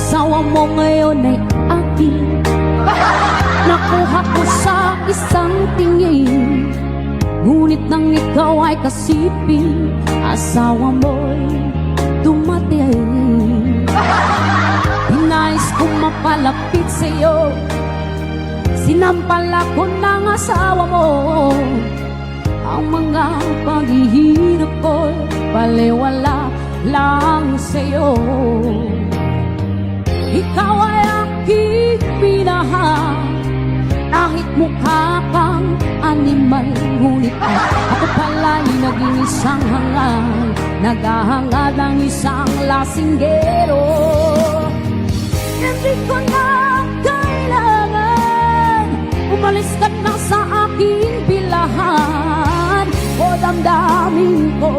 asawa mo ngayon ay akin. Nakuha ko sa isang tingin, ngunit nang ikaw ay kasipin, asawa mo'y dumating. Hinais kong mapalapit sa'yo, sinampal ako ng asawa mo. Ang mga paghihirap ko'y baliwala lang sa'yo. Ikaw ay aking minahal, kahit mukha kang animal, ngunit ako pala'y naging isang hangal, naghahangad ng isang lasinggero. Hindi ko na kailangan umalis ka na sa aking pilahan, o damdamin ko